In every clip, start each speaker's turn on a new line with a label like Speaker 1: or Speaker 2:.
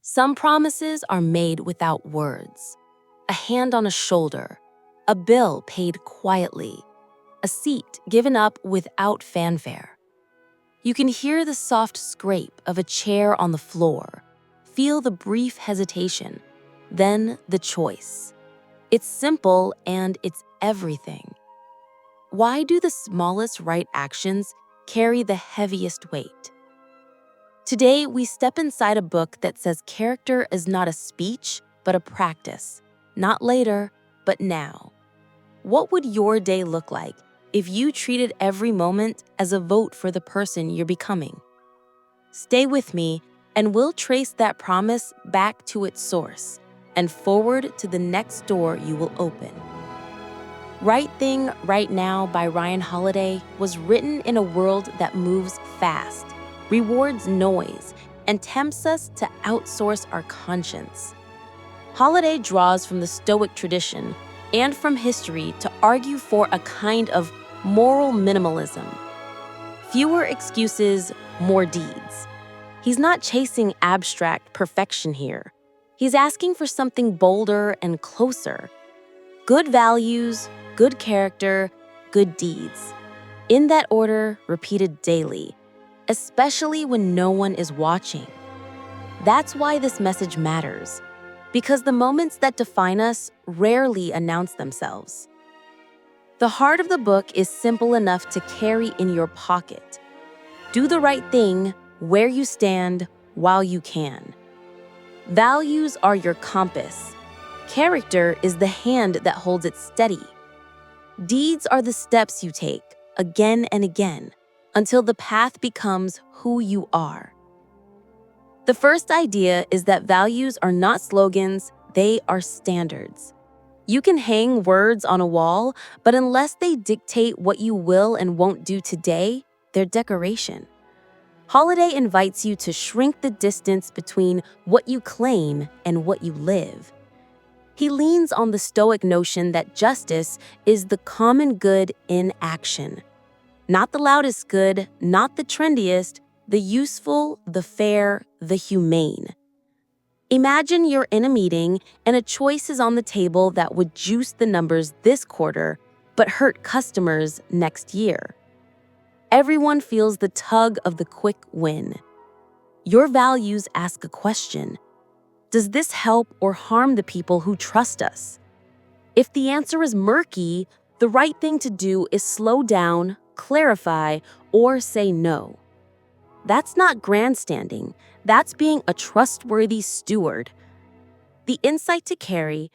Speaker 1: Some promises are made without words. A hand on a shoulder, a bill paid quietly, a seat given up without fanfare. You can hear the soft scrape of a chair on the floor, feel the brief hesitation, then the choice. It's simple and it's everything. Why do the smallest right actions carry the heaviest weight? Today, we step inside a book that says character is not a speech, but a practice. Not later, but now. What would your day look like if you treated every moment as a vote for the person you're becoming? Stay with me, and we'll trace that promise back to its source and forward to the next door you will open. Right Thing, Right Now by Ryan Holiday was written in a world that moves fast, rewards noise, and tempts us to outsource our conscience. Holiday draws from the Stoic tradition and from history to argue for a kind of moral minimalism. Fewer excuses, more deeds. He's not chasing abstract perfection here. He's asking for something bolder and closer. Good values, good character, good deeds. In that order, repeated daily, especially when no one is watching. That's why this message matters, because the moments that define us rarely announce themselves. The heart of the book is simple enough to carry in your pocket. Do the right thing where you stand while you can. Values are your compass. Character is the hand that holds it steady. Deeds are the steps you take, again and again, until the path becomes who you are. The first idea is that values are not slogans, they are standards. You can hang words on a wall, but unless they dictate what you will and won't do today, they're decoration. Holiday invites you to shrink the distance between what you claim and what you live. He leans on the Stoic notion that justice is the common good in action. Not the loudest good, not the trendiest, the useful, the fair, the humane. Imagine you're in a meeting and a choice is on the table that would juice the numbers this quarter, but hurt customers next year. Everyone feels the tug of the quick win. Your values ask a question. Does this help or harm the people who trust us? If the answer is murky, the right thing to do is slow down, clarify, or say no. That's not grandstanding. That's being a trustworthy steward. The insight to carry: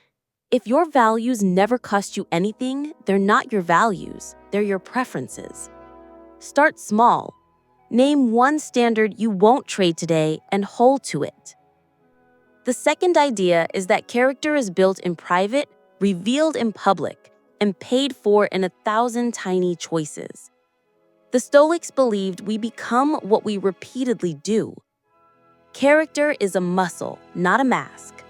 Speaker 1: if your values never cost you anything, they're not your values, they're your preferences. Start small. Name one standard you won't trade today and hold to it. The second idea is that character is built in private, revealed in public, and paid for in 1,000 tiny choices. The Stoics believed we become what we repeatedly do. Character is a muscle, not a mask.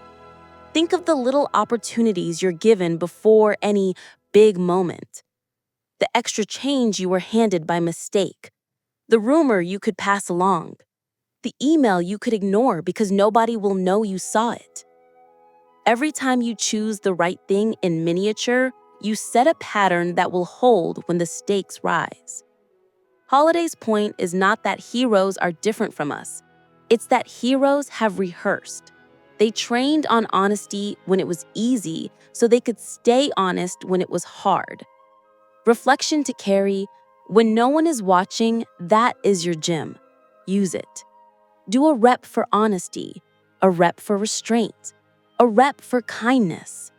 Speaker 1: Think of the little opportunities you're given before any big moment. The extra change you were handed by mistake. The rumor you could pass along. The email you could ignore because nobody will know you saw it. Every time you choose the right thing in miniature, you set a pattern that will hold when the stakes rise. Holiday's point is not that heroes are different from us. It's that heroes have rehearsed. They trained on honesty when it was easy so they could stay honest when it was hard. Reflection to carry: when no one is watching, that is your gym. Use it. Do a rep for honesty, a rep for restraint, a rep for kindness.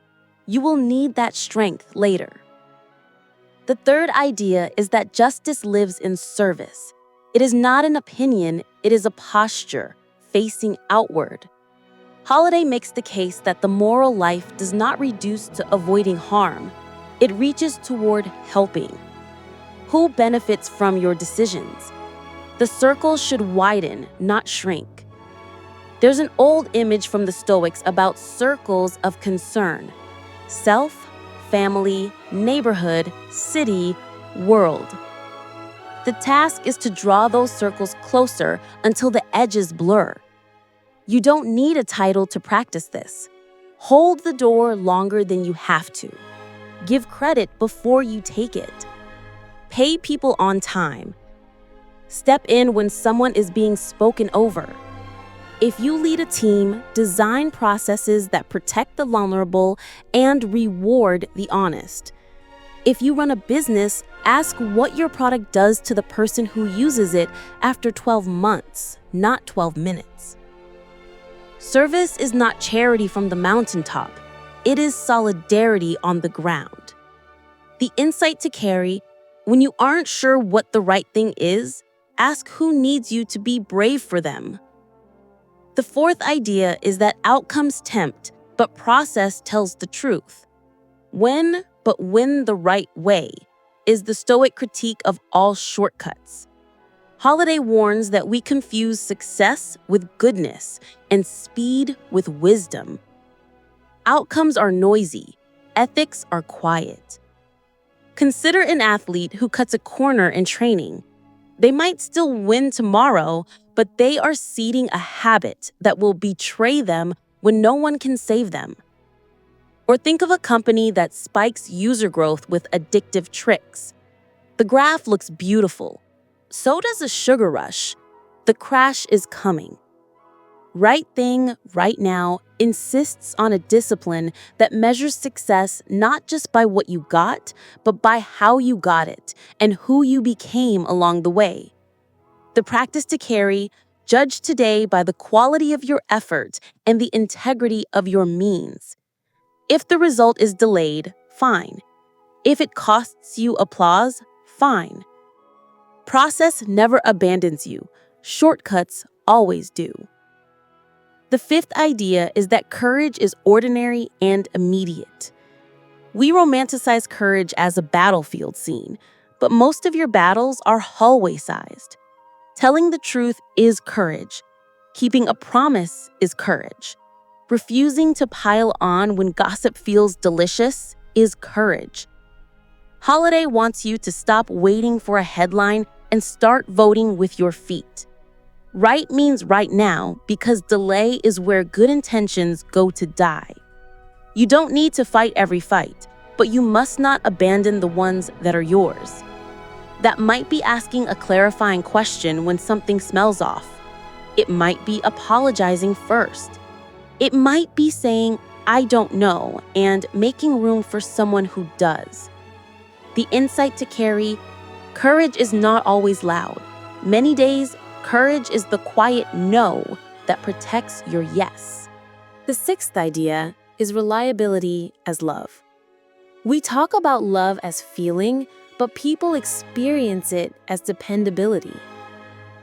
Speaker 1: You will need that strength later. The third idea is that justice lives in service. It is not an opinion, it is a posture, facing outward. Holiday makes the case that the moral life does not reduce to avoiding harm. It reaches toward helping. Who benefits from your decisions? The circle should widen, not shrink. There's an old image from the Stoics about circles of concern: self, family, neighborhood, city, world. The task is to draw those circles closer until the edges blur. You don't need a title to practice this. Hold the door longer than you have to. Give credit before you take it. Pay people on time. Step in when someone is being spoken over. If you lead a team, design processes that protect the vulnerable and reward the honest. If you run a business, ask what your product does to the person who uses it after 12 months, not 12 minutes. Service is not charity from the mountaintop. It is solidarity on the ground. The insight to carry: when you aren't sure what the right thing is, ask who needs you to be brave for them. The fourth idea is that outcomes tempt, but process tells the truth. When the right way is the Stoic critique of all shortcuts. Holiday warns that we confuse success with goodness and speed with wisdom. Outcomes are noisy, ethics are quiet. Consider an athlete who cuts a corner in training. They might still win tomorrow, but they are seeding a habit that will betray them when no one can save them. Or think of a company that spikes user growth with addictive tricks. The graph looks beautiful. So does a sugar rush. The crash is coming. Right thing, right now insists on a discipline that measures success not just by what you got, but by how you got it and who you became along the way. The practice to carry: judge today by the quality of your effort and the integrity of your means. If the result is delayed, fine. If it costs you applause, fine. Process never abandons you. Shortcuts always do. The fifth idea is that courage is ordinary and immediate. We romanticize courage as a battlefield scene, but most of your battles are hallway-sized. Telling the truth is courage. Keeping a promise is courage. Refusing to pile on when gossip feels delicious is courage. Holiday wants you to stop waiting for a headline and start voting with your feet. Right means right now because delay is where good intentions go to die. You don't need to fight every fight, but you must not abandon the ones that are yours. That might be asking a clarifying question when something smells off. It might be apologizing first. It might be saying, "I don't know," and making room for someone who does. The insight to carry: courage is not always loud. Many days, courage is the quiet no that protects your yes. The sixth idea is reliability as love. We talk about love as feeling, but people experience it as dependability.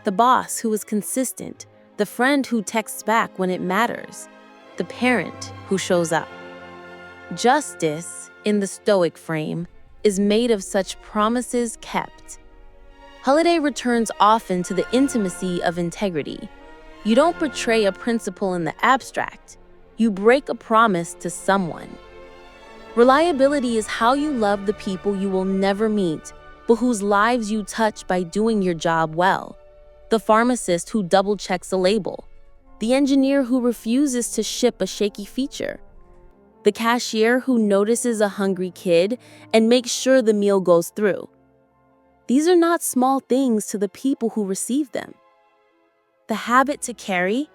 Speaker 1: The boss who is consistent, the friend who texts back when it matters, the parent who shows up. Justice, in the Stoic frame, is made of such promises kept. Holiday returns often to the intimacy of integrity. You don't betray a principle in the abstract. You break a promise to someone. Reliability is how you love the people you will never meet, but whose lives you touch by doing your job well. The pharmacist who double-checks a label. The engineer who refuses to ship a shaky feature. The cashier who notices a hungry kid and makes sure the meal goes through. These are not small things to the people who receive them. The habit to carry: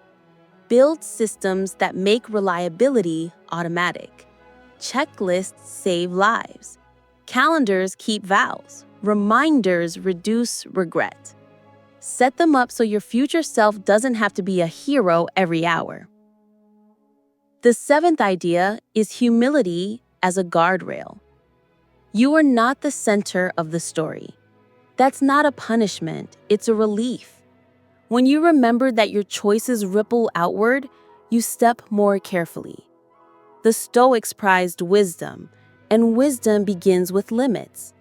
Speaker 1: build systems that make reliability automatic. Checklists save lives. Calendars keep vows. Reminders reduce regret. Set them up so your future self doesn't have to be a hero every hour. The seventh idea is humility as a guardrail. You are not the center of the story. That's not a punishment, it's a relief. When you remember that your choices ripple outward, you step more carefully. The Stoics prized wisdom, and wisdom begins with limits.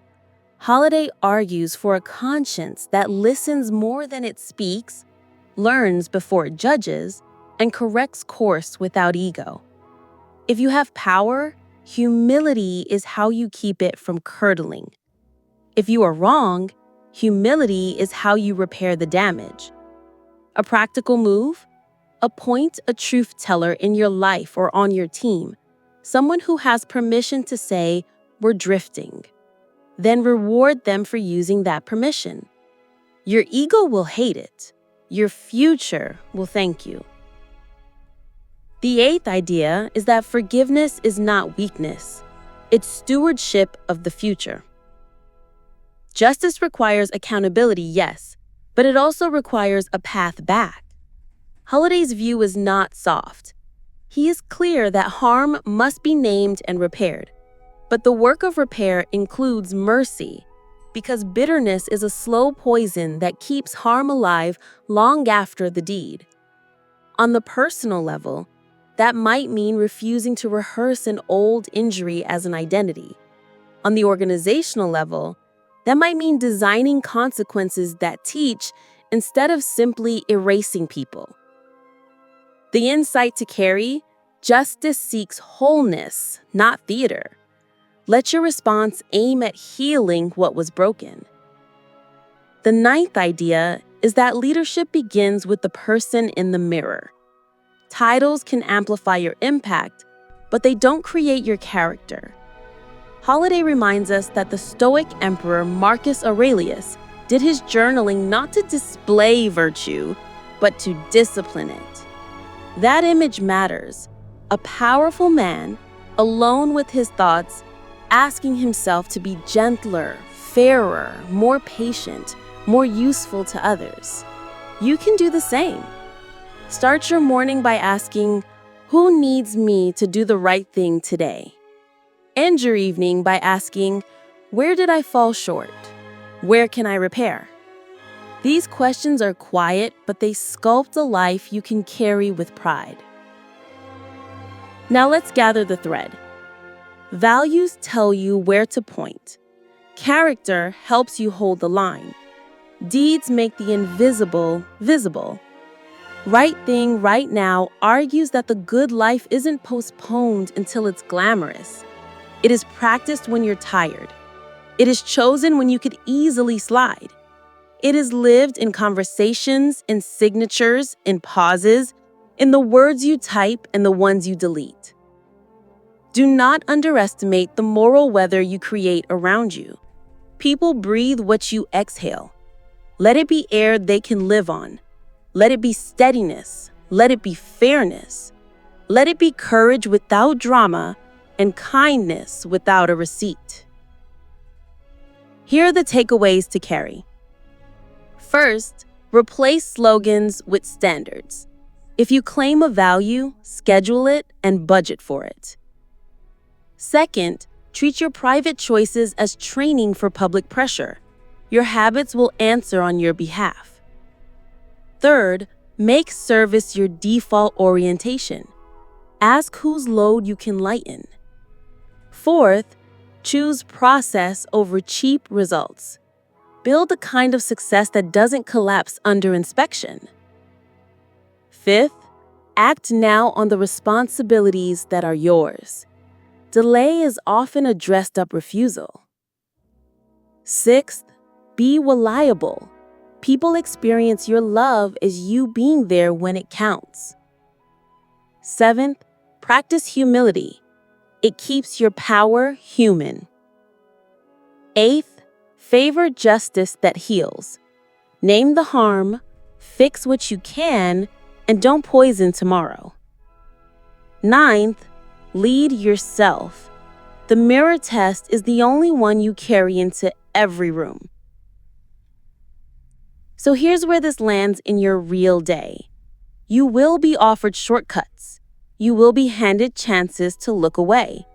Speaker 1: Holiday argues for a conscience that listens more than it speaks, learns before it judges, and corrects course without ego. If you have power, humility is how you keep it from curdling. If you are wrong, humility is how you repair the damage. A practical move: Appoint a truth teller in your life or on your team, someone who has permission to say, "We're drifting." Then reward them for using that permission. Your ego will hate it. Your future will thank you. The eighth idea is that forgiveness is not weakness. It's stewardship of the future. Justice requires accountability, yes, but it also requires a path back. Holiday's view is not soft. He is clear that harm must be named and repaired. But the work of repair includes mercy, because bitterness is a slow poison that keeps harm alive long after the deed. On the personal level, that might mean refusing to rehearse an old injury as an identity. On the organizational level, that might mean designing consequences that teach instead of simply erasing people. The insight to carry: justice seeks wholeness, not theater. Let your response aim at healing what was broken. The ninth idea is that leadership begins with the person in the mirror. Titles can amplify your impact, but they don't create your character. Holiday reminds us that the Stoic emperor Marcus Aurelius did his journaling not to display virtue, but to discipline it. That image matters. A powerful man, alone with his thoughts, asking himself to be gentler, fairer, more patient, more useful to others. You can do the same. Start your morning by asking, "Who needs me to do the right thing today?" End your evening by asking, "Where did I fall short? Where can I repair?" These questions are quiet, but they sculpt a life you can carry with pride. Now let's gather the thread. Values tell you where to point. Character helps you hold the line. Deeds make the invisible visible. Right Thing, Right Now argues that the good life isn't postponed until it's glamorous. It is practiced when you're tired. It is chosen when you could easily slide. It is lived in conversations, in signatures, in pauses, in the words you type and the ones you delete. Do not underestimate the moral weather you create around you. People breathe what you exhale. Let it be air they can live on. Let it be steadiness. Let it be fairness. Let it be courage without drama and kindness without a receipt. Here are the takeaways to carry. First, replace slogans with standards. If you claim a value, schedule it and budget for it. Second, treat your private choices as training for public pressure. Your habits will answer on your behalf. Third, make service your default orientation. Ask whose load you can lighten. Fourth, choose process over cheap results. Build a kind of success that doesn't collapse under inspection. Fifth, act now on the responsibilities that are yours. Delay is often a dressed-up refusal. Sixth, be reliable. People experience your love as you being there when it counts. Seventh, practice humility. It keeps your power human. Eighth, favor justice that heals. Name the harm, fix what you can, and don't poison tomorrow. Ninth, lead yourself. The mirror test is the only one you carry into every room. So here's where this lands in your real day. You will be offered shortcuts. You will be handed chances to look away.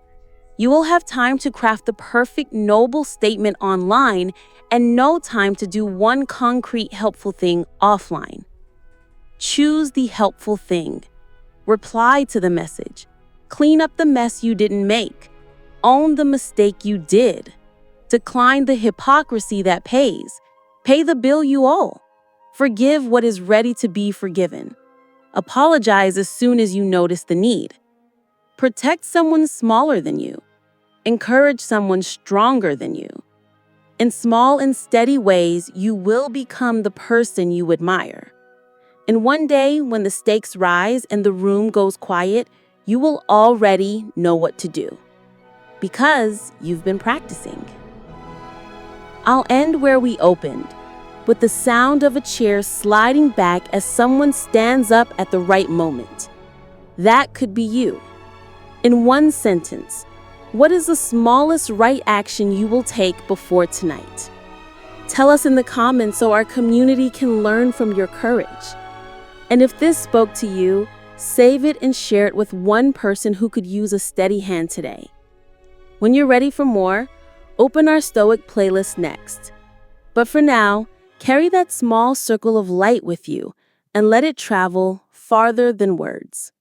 Speaker 1: You will have time to craft the perfect noble statement online and no time to do one concrete helpful thing offline. Choose the helpful thing. Reply to the message. Clean up the mess you didn't make. Own the mistake you did. Decline the hypocrisy that pays. Pay the bill you owe. Forgive what is ready to be forgiven. Apologize as soon as you notice the need. Protect someone smaller than you. Encourage someone stronger than you. In small and steady ways, you will become the person you admire.
Speaker 2: And one day, when the stakes rise and the room goes quiet, you will already know what to do because you've been practicing. I'll end where we opened, with the sound of a chair sliding back as someone stands up at the right moment. That could be you. In one sentence, what is the smallest right action you will take before tonight? Tell us in the comments so our community can learn from your courage. And if this spoke to you, save it and share it with one person who could use a steady hand today. When you're ready for more, open our Stoic playlist next. But for now, carry that small circle of light with you and let it travel farther than words.